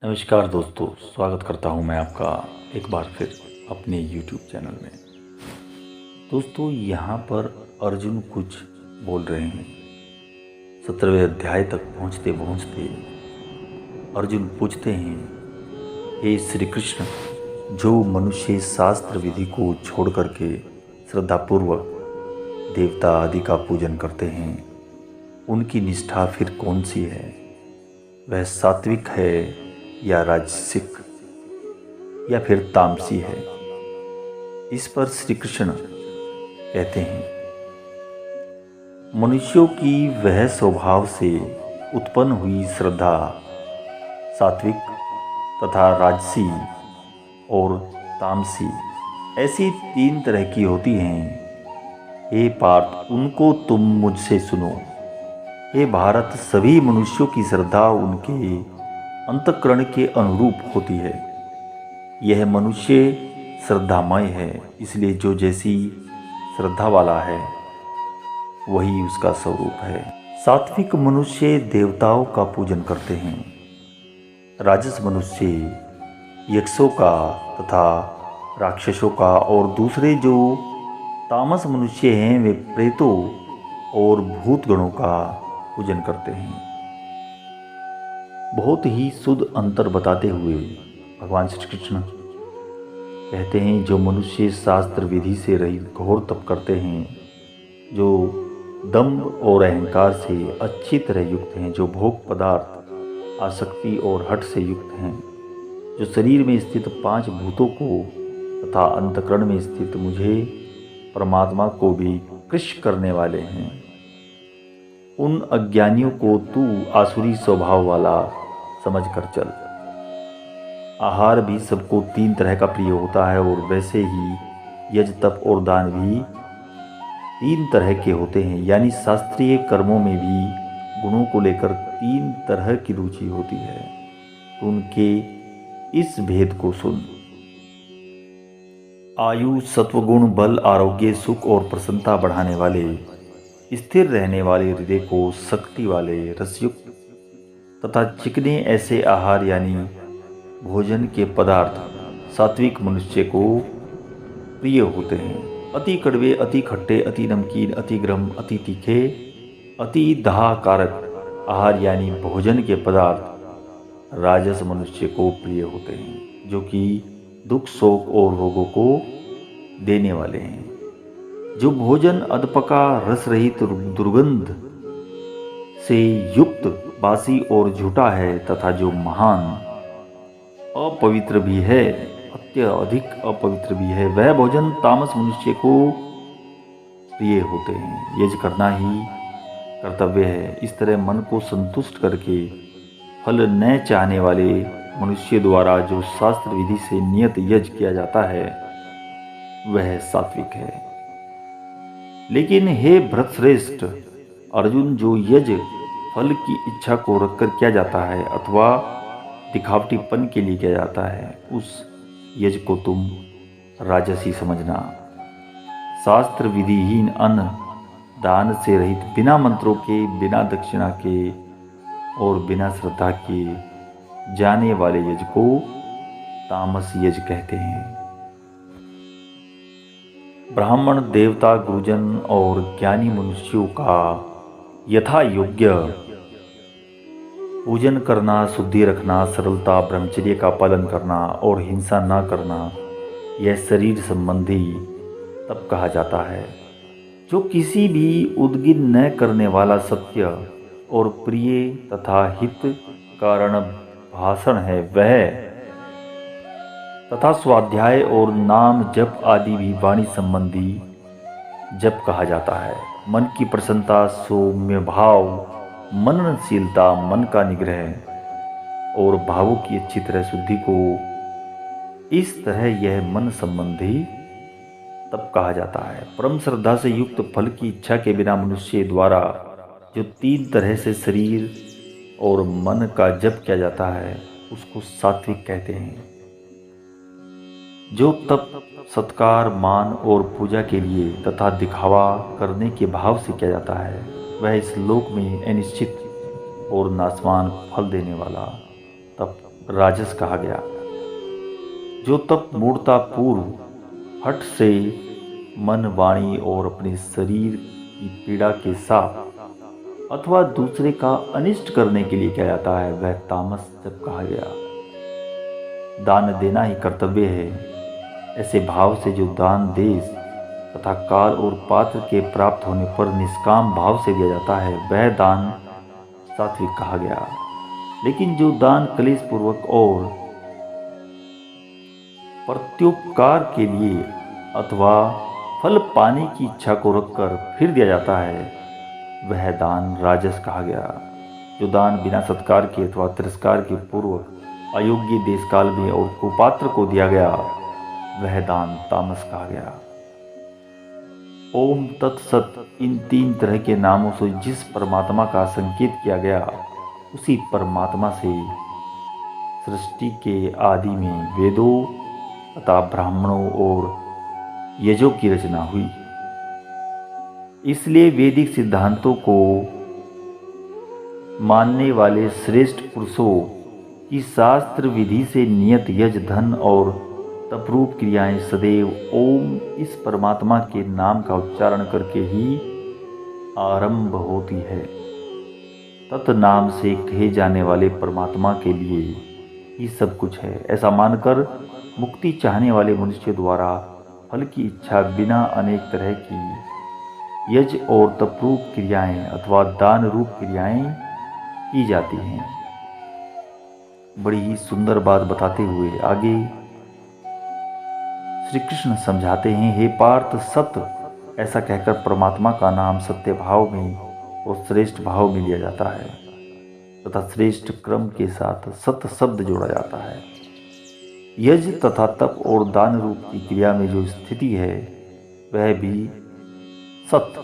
नमस्कार दोस्तों, स्वागत करता हूं मैं आपका एक बार फिर अपने YouTube चैनल में। दोस्तों, यहाँ पर अर्जुन कुछ बोल रहे हैं। 17वें अध्याय तक पहुँचते पहुँचते अर्जुन पूछते हैं, हे श्री कृष्ण, जो मनुष्य शास्त्र विधि को छोड़ करके श्रद्धापूर्वक देवता आदि का पूजन करते हैं, उनकी निष्ठा फिर कौन सी है? वह सात्विक है या राजसिक या फिर तामसी है? इस पर श्री कृष्ण कहते हैं, मनुष्यों की वह स्वभाव से उत्पन्न हुई श्रद्धा सात्विक तथा राजसी और तामसी ऐसी 3 तरह की होती हैं। हे पार्थ, उनको तुम मुझसे सुनो। हे भारत, सभी मनुष्यों की श्रद्धा उनके अंतःकरण के अनुरूप होती है। यह मनुष्य श्रद्धामय है, इसलिए जो जैसी श्रद्धा वाला है वही उसका स्वरूप है। सात्विक मनुष्य देवताओं का पूजन करते हैं, राजस मनुष्य यक्षों का तथा राक्षसों का, और दूसरे जो तामस मनुष्य हैं वे प्रेतों और भूतगणों का पूजन करते हैं। बहुत ही शुद्ध अंतर बताते हुए भगवान श्री कृष्ण कहते हैं, जो मनुष्य शास्त्र विधि से रहित घोर तप करते हैं, जो दंभ और अहंकार से अच्छी तरह युक्त हैं, जो भोग पदार्थ आसक्ति और हठ से युक्त हैं, जो शरीर में स्थित 5 भूतों को तथा अंतःकरण में स्थित मुझे परमात्मा को भी कृष्ण करने वाले हैं, उन अज्ञानियों को तू आसुरी स्वभाव वाला समझ कर चल। आहार भी सबको 3 तरह का प्रिय होता है, और वैसे ही यज तप और दान भी 3 तरह के होते हैं। यानी शास्त्रीय कर्मों में भी गुणों को लेकर 3 तरह की रुचि होती है। तो उनके इस भेद को सुन। आयु, सत्वगुण, बल, आरोग्य, सुख और प्रसन्नता बढ़ाने वाले, स्थिर रहने वाले, हृदय को शक्ति वाले, रसयुक्त तथा चिकने ऐसे आहार यानी भोजन के पदार्थ सात्विक मनुष्य को प्रिय होते हैं। अति कड़वे, अति खट्टे, अति नमकीन, अति गरम, अति तीखे, अति दाहकारक आहार यानी भोजन के पदार्थ राजस मनुष्य को प्रिय होते हैं, जो कि दुख, शोक और रोगों को देने वाले हैं। जो भोजन अधपका, रस रहित, दुर्गंध से युक्त, बासी और झूठा है तथा जो महान अपवित्र भी है, अत्यधिक अपवित्र भी है, वह भोजन तामस मनुष्य को प्रिय होते हैं। यज करना ही कर्तव्य है। इस तरह मन को संतुष्ट करके फल न चाहने वाले मनुष्य द्वारा जो शास्त्र विधि से नियत यज किया जाता है वह सात्विक है। लेकिन हे भरतश्रेष्ठ अर्जुन, जो यज फल की इच्छा को रखकर किया जाता है अथवा दिखावटीपन के लिए किया जाता है, उस यज को तुम राजसी समझना। शास्त्र विधिहीन अन्न दान से रहित, बिना मंत्रों के, बिना दक्षिणा के और बिना श्रद्धा के जाने वाले यज को तामस यज कहते हैं। ब्राह्मण, देवता, गुरुजन और ज्ञानी मनुष्यों का यथा योग्य पूजन करना, शुद्धि रखना, सरलता, ब्रह्मचर्य का पालन करना और हिंसा न करना, यह शरीर संबंधी तप कहा जाता है। जो किसी भी उद्गिन न करने वाला सत्य और प्रिय तथा हित कारण भाषण है वह, तथा स्वाध्याय और नाम जप आदि भी वाणी संबंधी जप कहा जाता है। मन की प्रसन्नता, सौम्य भाव, मननशीलता, मन का निग्रह और भावों की अच्छी तरह शुद्धि को, इस तरह यह मन संबंधी तप कहा जाता है। परम श्रद्धा से युक्त फल की इच्छा के बिना मनुष्य द्वारा जो 3 तरह से शरीर और मन का जप किया जाता है उसको सात्विक कहते हैं। जो तप सत्कार, मान और पूजा के लिए तथा दिखावा करने के भाव से किया जाता है वह इस लोक में अनिश्चित और नाशवान फल देने वाला तप राजस कहा गया। जो तप मूढ़ता पूर्व हठ से मन, वाणी और अपने शरीर की पीड़ा के साथ अथवा दूसरे का अनिष्ट करने के लिए किया जाता है, वह तामस जप कहा गया। दान देना ही कर्तव्य है, ऐसे भाव से जो दान देश तथा काल और पात्र के प्राप्त होने पर निष्काम भाव से दिया जाता है, वह दान सात्विक कहा गया। लेकिन जो दान कलेश पूर्वक और प्रत्युपकार के लिए अथवा फल पाने की इच्छा को रखकर फिर दिया जाता है, वह दान राजस कहा गया। जो दान बिना सत्कार के अथवा तिरस्कार के पूर्व अयोग्य देश काल में और कुपात्र को दिया गया, वह दान तामस कहा गया। ओम तत्सत इन 3 तरह के नामों से जिस परमात्मा का संकेत किया गया, उसी परमात्मा से सृष्टि के आदि में वेदों तथा ब्राह्मणों और यजों की रचना हुई। इसलिए वैदिक सिद्धांतों को मानने वाले श्रेष्ठ पुरुषों की शास्त्र विधि से नियत यज, धन और तपरूप क्रियाएं सदैव ओम इस परमात्मा के नाम का उच्चारण करके ही आरंभ होती है। तत् नाम से कहे जाने वाले परमात्मा के लिए ही सब कुछ है, ऐसा मानकर मुक्ति चाहने वाले मनुष्य द्वारा फल की इच्छा बिना अनेक तरह की यज और तपरूप क्रियाएं अथवा दान रूप क्रियाएं की जाती हैं। बड़ी ही सुंदर बात बताते हुए आगे श्री कृष्ण समझाते हैं, हे पार्थ, सत्य ऐसा कहकर परमात्मा का नाम सत्य भाव में और श्रेष्ठ भाव में लिया जाता है तथा श्रेष्ठ क्रम के साथ सत्य शब्द जोड़ा जाता है। यज तथा तप और दान रूप की क्रिया में जो स्थिति है, वह भी सत्य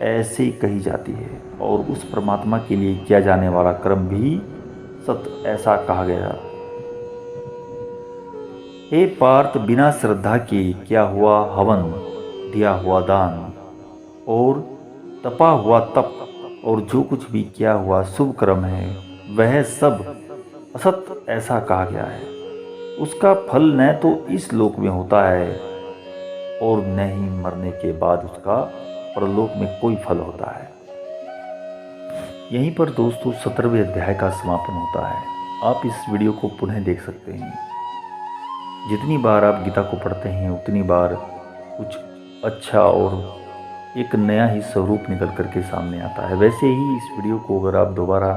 ऐसे कही जाती है और उस परमात्मा के लिए किया जाने वाला कर्म भी सत्य ऐसा कहा गया। हे पार्थ, बिना श्रद्धा के किया हुआ हवन, दिया हुआ दान और तपा हुआ तप और जो कुछ भी किया हुआ शुभ कर्म है, वह सब असत ऐसा कहा गया है। उसका फल न तो इस लोक में होता है और न ही मरने के बाद उसका परलोक में कोई फल होता है। यहीं पर दोस्तों 17वें अध्याय का समापन होता है। आप इस वीडियो को पुनः देख सकते हैं। जितनी बार आप गीता को पढ़ते हैं, उतनी बार कुछ अच्छा और एक नया ही स्वरूप निकल करके सामने आता है। वैसे ही इस वीडियो को अगर आप दोबारा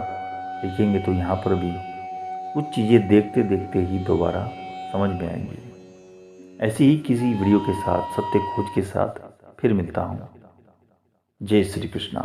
देखेंगे तो यहाँ पर भी कुछ चीज़ें देखते देखते ही दोबारा समझ में आएंगी। ऐसी ही किसी वीडियो के साथ, सत्य खोज के साथ फिर मिलता हूँ। जय श्री कृष्णा।